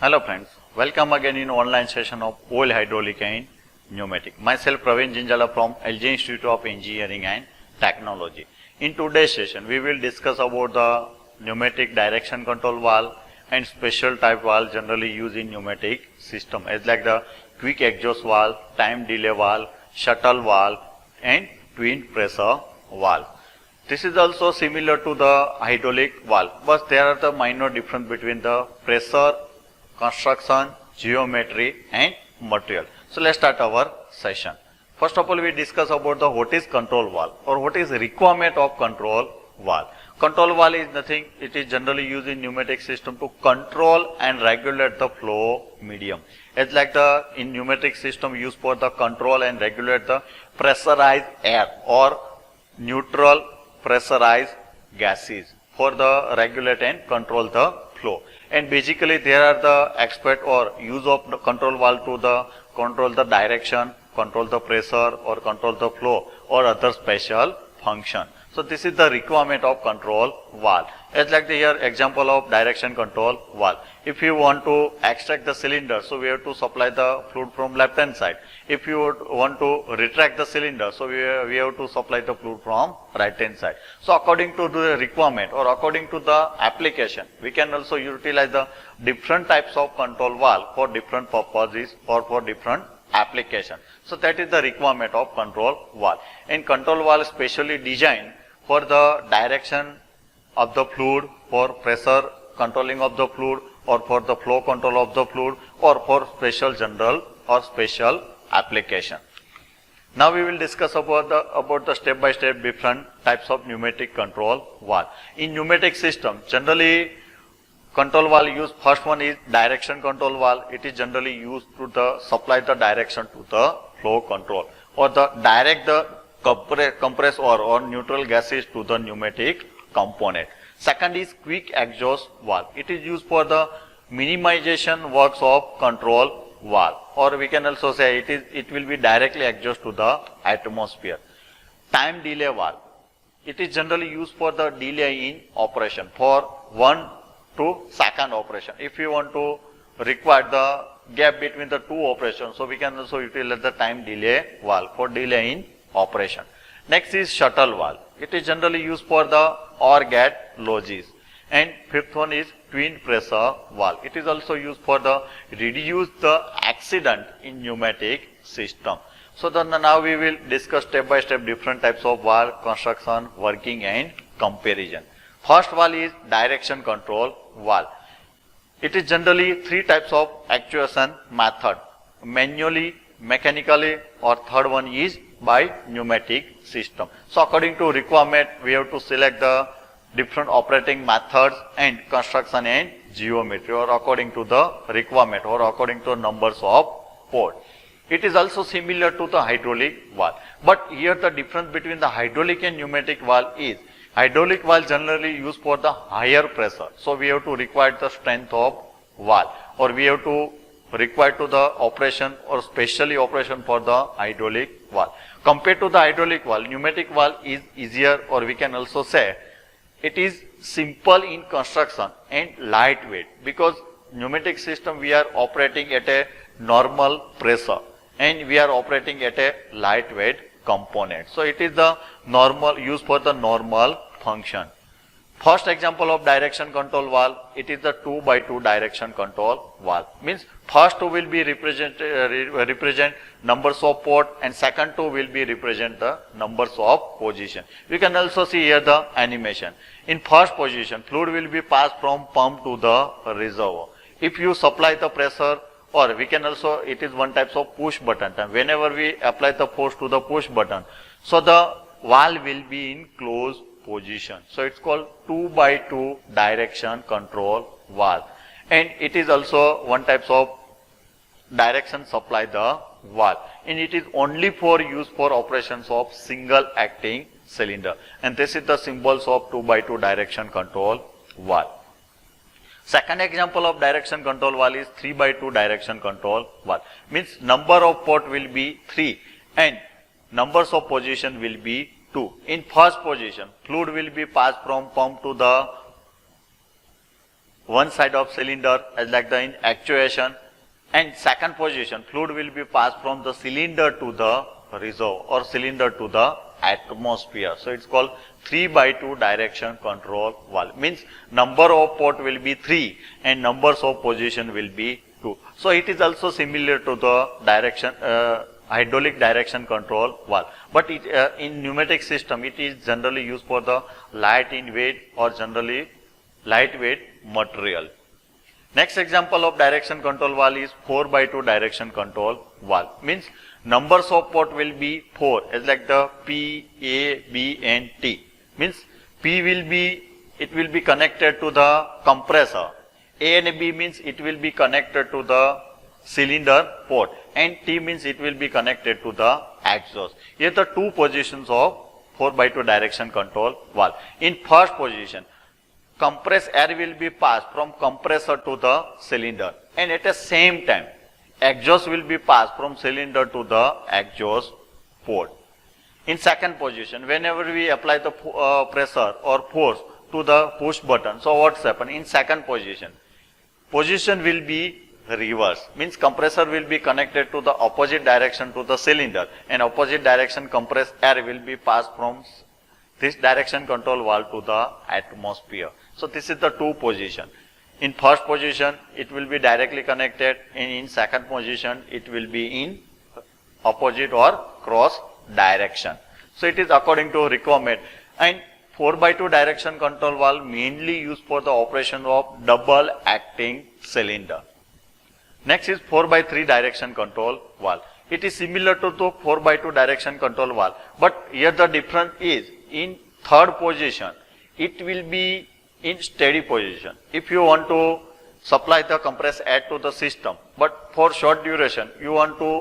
Hello friends, welcome again in online session of oil hydraulic and pneumatic. Myself Praveen Jinjala from LG Institute of Engineering and Technology. In today's session we will discuss about the pneumatic direction control valve and special type valve generally used in pneumatic system as like the quick exhaust valve, time delay valve, shuttle valve and twin pressure valve. This is also similar to the hydraulic valve, but there are the minor difference between the pressure, construction, geometry and material. So let's start our session. First of all, we discuss about the what is control valve or what is requirement of control valve. Control valve is nothing, it is generally used in pneumatic system to control and regulate the flow medium. It's like the in pneumatic system used for the control and regulate the pressurized air or neutral pressurized gases for the regulate and control the flow. And basically there are the expert or use of the control valve to the control the direction, control the pressure or control the flow or other special function. So this is the requirement of control valve. As like the here example of direction control valve. If you want to extract the cylinder, so we have to supply the fluid from left hand side. If you want to retract the cylinder, so we have to supply the fluid from right hand side. So according to the requirement or according to the application, we can also utilize the different types of control valve for different purposes or for different application. So that is the requirement of control valve. And control valve is specially designed for the direction of the fluid, for pressure controlling of the fluid or for the flow control of the fluid or for special general or special application. Now we will discuss about the step by step different types of pneumatic control valve. In pneumatic system, generally control valve used, first one is direction control valve. It is generally used to supply the direction to the flow control or the direct the compress or neutral gases to the pneumatic component. Second is quick exhaust valve. It is used for the minimization works of control valve, or we can also say it will be directly exhaust to the atmosphere. Time delay valve. It is generally used for the delay in operation for 1 to second operation. If you want to require the gap between the two operations, so we can also utilize the time delay valve for delay in operation. Next is shuttle valve. It is generally used for the OR gate lodges. And fifth one is twin pressure valve. It is also used for the reduce the accident in pneumatic system. So then now we will discuss step by step different types of valve, construction, working and comparison. First valve is direction control valve. It is generally three types of actuation method: manually, mechanically, or third one is by pneumatic system. So according to requirement, we have to select the different operating methods and construction and geometry, or according to the requirement or according to numbers of port. It is also similar to the hydraulic valve, but here the difference between the hydraulic and pneumatic valve is hydraulic valve generally used for the higher pressure. So we have to require the strength of valve, or we have to require to the operation or specially operation for the hydraulic valve. Compared to the hydraulic valve, pneumatic valve is easier, or we can also say it is simple in construction and lightweight, because pneumatic system we are operating at a normal pressure and we are operating at a lightweight component. So it is the normal used for the normal function. First example of direction control valve, it is the 2x2 direction control valve. Means first two will be represent numbers of port and second two will be represent the numbers of position. We can also see here the animation. In first position, fluid will be passed from pump to the reservoir. If you supply the pressure, or we can also, it is one type of push button. And whenever we apply the force to the push button, so the valve will be in closed position. So it's called 2x2 direction control valve. And it is also one type of direction supply the valve. And it is only for use for operations of single acting cylinder. And this is the symbols of 2x2 direction control valve. Second example of direction control valve is 3x2 direction control valve. Means number of port will be 3 and numbers of position will be 2. In first position, fluid will be passed from pump to the one side of cylinder as like the in actuation, and second position fluid will be passed from the cylinder to the reserve or cylinder to the atmosphere. So it's called 3/2 direction control valve. Means number of port will be 3 and numbers of position will be 2. So it is also similar to the direction hydraulic direction control valve. But it, in pneumatic system it is generally used for the light in weight or generally lightweight material. Next example of direction control valve is 4/2 direction control valve. Means numbers of port will be 4 as like the P, A, B and T. Means P will be connected to the compressor. A and B means it will be connected to the cylinder port, and T means it will be connected to the exhaust. Here the two positions of 4/2 direction control valve. In first position, compressed air will be passed from compressor to the cylinder, and at the same time exhaust will be passed from cylinder to the exhaust port. In second position, whenever we apply the pressure or force to the push button, so what's happen? In second position will be reverse. Means compressor will be connected to the opposite direction to the cylinder, and opposite direction compressed air will be passed from this direction control valve to the atmosphere. So this is the two position. In first position it will be directly connected, and in second position it will be in opposite or cross direction. So it is according to requirement. And 4/2 direction control valve mainly used for the operation of double acting cylinder. Next is 4/3 direction control valve. It is similar to the 4/2 direction control valve, but here the difference is in third position it will be in steady position. If you want to supply the compressed air to the system, but for short duration you want to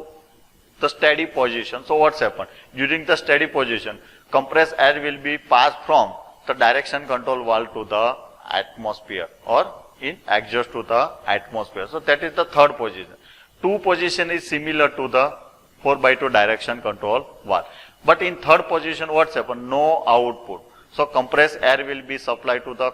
the steady position, so what's happened? During the steady position, compressed air will be passed from the direction control valve to the atmosphere or in exhaust to the atmosphere. So that is the third position. Two position is similar to the 4/2 direction control valve. But in third position what's happened? No output. So compressed air will be supplied to the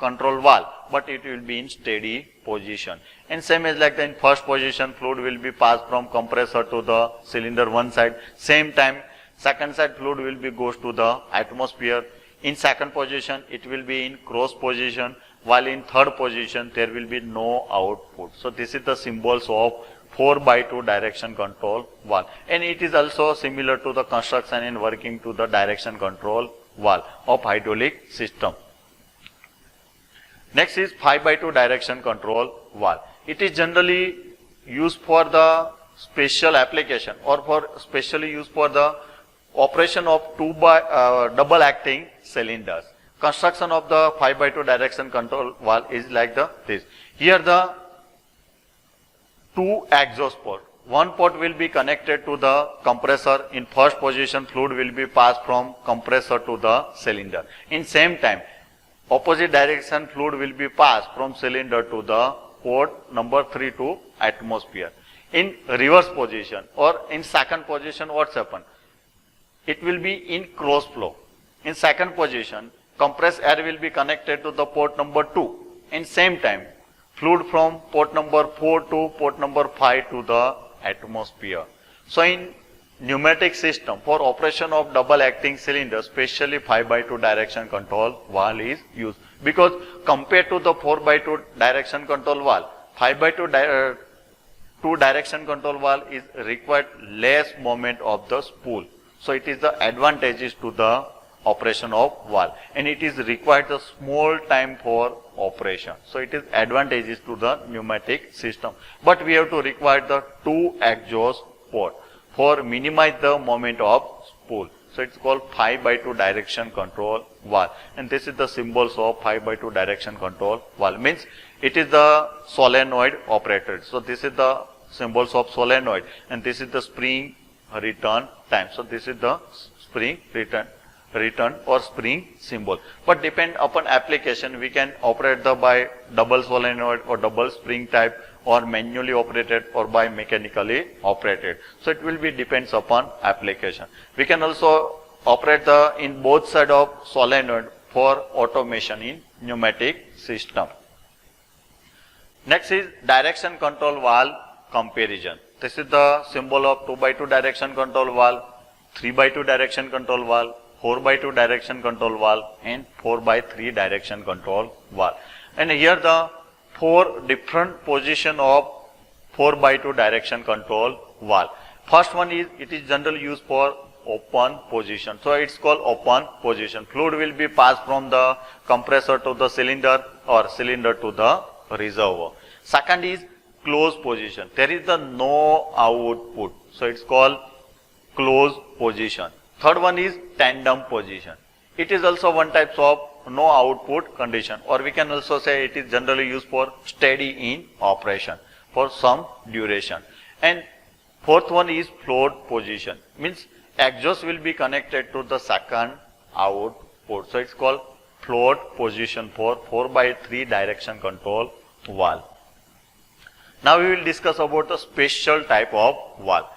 control valve, but it will be in steady position. And same as like in first position, fluid will be passed from compressor to the cylinder one side. Same time, second side fluid will be goes to the atmosphere. In second position, it will be in cross position, while in third position there will be no output. So this is the symbols of 4/2 direction control valve, and it is also similar to the construction and working to the direction control valve of hydraulic system. Next is 5/2 direction control valve. It is generally used for the special application or for specially used for the operation of double acting cylinders. Construction of the 5/2 direction control valve is like this. Here the two exhaust port. One port will be connected to the compressor. In first position, fluid will be passed from compressor to the cylinder. In same time, opposite direction fluid will be passed from cylinder to the port number 3 to atmosphere. In reverse position or in second position, what's happened? It will be in cross flow. In second position, compressed air will be connected to the port number 2. In same time, fluid from port number 4 to port number 5 to the atmosphere. So in pneumatic system, for operation of double acting cylinder, especially 5/2 direction control valve is used, because compared to the 4/2 direction control valve, 5/2 direction control valve is required less moment of the spool. So it is the advantages to the operation of valve, and it is required the small time for operation. So it is advantages to the pneumatic system, but we have to require the two exhaust port for minimize the moment of spool. So it's called 5/2 direction control valve, and this is the symbols of 5/2 direction control valve. Means it is the solenoid operated. So this is the symbols of solenoid, and this is the spring return time. So this is the spring return or spring symbol. But depend upon application, we can operate the by double solenoid or double spring type, or manually operated or by mechanically operated. So it will be depends upon application. We can also operate the in both side of solenoid for automation in pneumatic system. Next is direction control valve comparison. This is the symbol of 2x2 direction control valve, 3x2 direction control valve, 4x2 direction control valve and 4x3 direction control valve. And here the 4 different position of 4x2 direction control valve. First one is, it is generally used for open position. So it's called open position. Fluid will be passed from the compressor to the cylinder or cylinder to the reservoir. Second is closed position. There is the no output. So it's called closed position. Third one is tandem position. It is also one type of no output condition, or we can also say it is generally used for steady in operation for some duration. And fourth one is float position. Means exhaust will be connected to the second output. So it's called float position for 4x3 direction control valve. Now we will discuss about the special type of valve.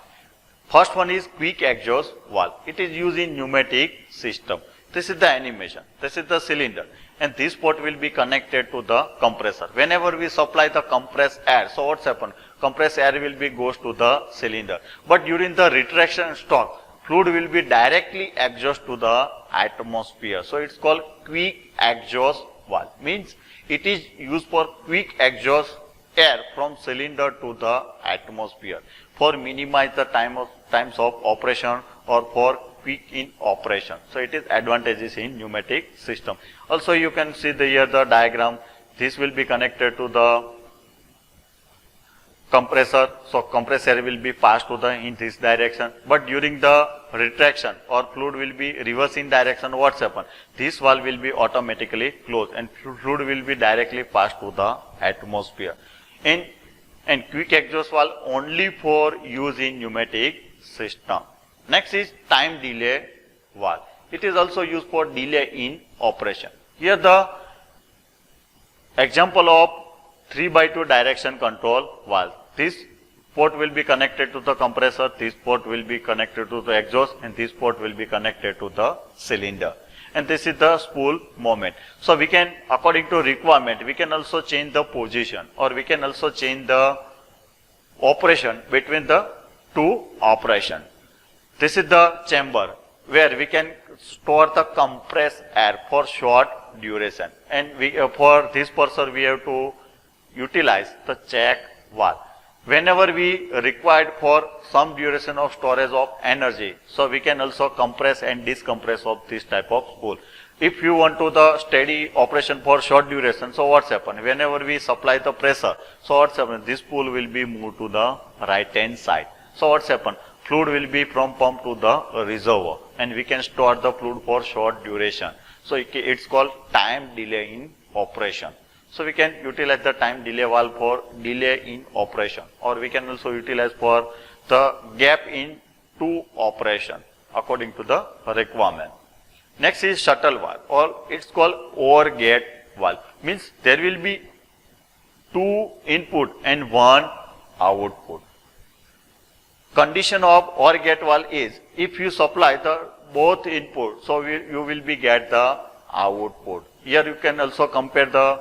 First one is quick exhaust valve. It is used in pneumatic system. This is the animation. This is the cylinder. And this port will be connected to the compressor. Whenever we supply the compressed air, so what's happened? Compressed air will be goes to the cylinder. But during the retraction stroke, fluid will be directly exhaust to the atmosphere. So it's called quick exhaust valve. Means it is used for quick exhaust air from cylinder to the atmosphere for minimize the times of operation or for quick in operation. So it is advantages in pneumatic system. Also you can see here the diagram. This will be connected to the compressor. So compressed air will be passed to the in this direction. But during the retraction or fluid will be reverse in direction, what's happened? This valve will be automatically closed and fluid will be directly passed to the atmosphere. And quick exhaust valve only for use in pneumatic system. Next is time delay valve. It is also used for delay in operation. Here the example of 3x2 direction control valve. This port will be connected to the compressor, this port will be connected to the exhaust and this port will be connected to the cylinder. And this is the spool movement. So we can, according to requirement, we can also change the position or we can also change the operation between the two operations. This is the chamber where we can store the compressed air for short duration. And for this purpose we have to utilize the check valve. Whenever we required for some duration of storage of energy, so we can also compress and decompress of this type of spool. If you want to the steady operation for short duration, so what's happened? Whenever we supply the pressure, so what's happened? This spool will be moved to the right hand side. So what's happened? Fluid will be from pump to the reservoir and we can store the fluid for short duration. So it's called time delay in operation. So we can utilize the time delay valve for delay in operation, or we can also utilize for the gap in two operation according to the requirement. Next is shuttle valve, or it's called OR gate valve. Means there will be two input and one output. Condition of OR gate valve is if you supply the both input, so you will be get the output. Here you can also compare the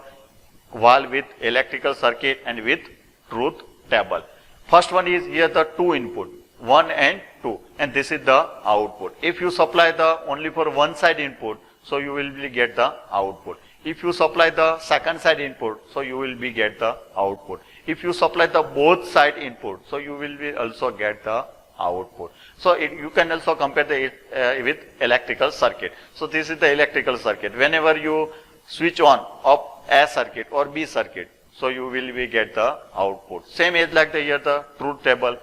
valve with electrical circuit and with truth table. First one is here the two input, 1 and 2, and this is the output. If you supply the only for one side input, so you will be get the output. If you supply the second side input, so you will be get the output. If you supply the both side input, so you will be also get the output. So you can also compare the with electrical circuit. So this is the electrical circuit. Whenever you switch on of A circuit or B circuit, so you will be get the output. Same as like the here the truth table.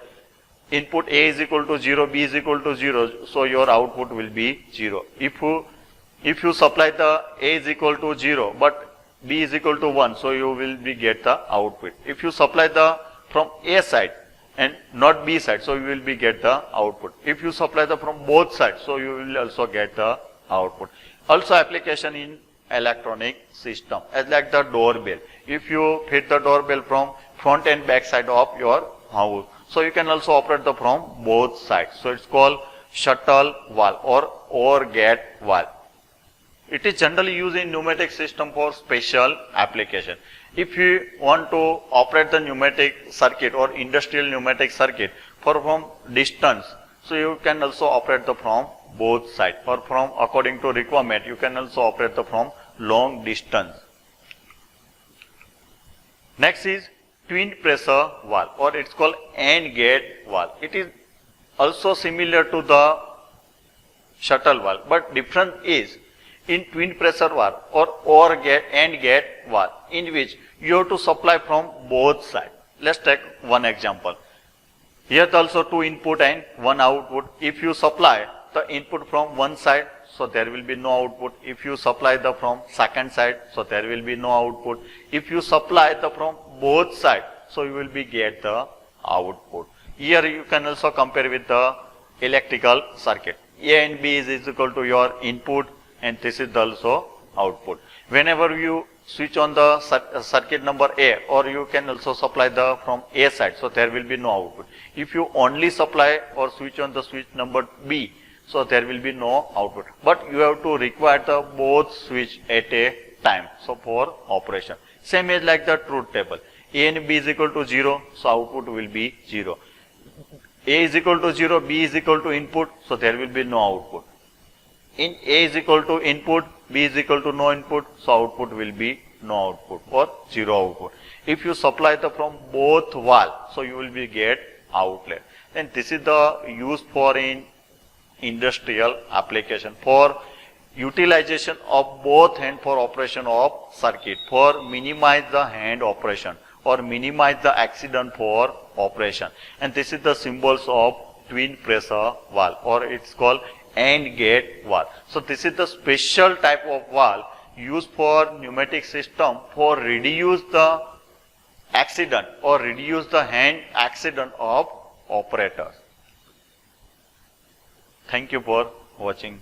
Input A is equal to 0, B is equal to 0, so your output will be 0. If you supply the A is equal to 0, but B is equal to 1, so you will be get the output. If you supply the from A side and not B side, so you will be get the output. If you supply the from both sides, so you will also get the output. Also application in electronic system as like the doorbell. If you hit the doorbell from front and back side of your house, so you can also operate the from both sides. So it's called shuttle valve or OR gate valve. It is generally used in pneumatic system for special application. If you want to operate the pneumatic circuit or industrial pneumatic circuit from distance, so you can also operate the from both sides, or from according to requirement you can also operate the from long distance. Next is twin pressure valve, or it's called AND gate valve. It is also similar to the shuttle valve, but difference is in twin pressure valve or AND gate valve, in which you have to supply from both sides. Let's take one example. Here also two input and one output. If you supply the input from one side, so there will be no output. If you supply the from second side, so there will be no output. If you supply the from both sides, so you will be get the output. Here you can also compare with the electrical circuit. A and B is equal to your input, and this is also output. Whenever you switch on the circuit number A, or you can also supply the from A side, so there will be no output. If you only supply or switch on the switch number B, so there will be no output. But you have to require the both switch at a time, so for operation. Same as like the truth table. A and B is equal to 0, so output will be 0. A is equal to 0, B is equal to input, so there will be no output. In A is equal to input, B is equal to no input, so output will be no output or 0 output. If you supply the from both valve, so you will be get outlet. Then this is the use for in industrial application, for utilization of both hand for operation of circuit, for minimize the hand operation or minimize the accident for operation. And this is the symbols of twin pressure valve, or it's called AND gate valve. So this is the special type of valve used for pneumatic system for reduce the accident or reduce the hand accident of operators. Thank you for watching.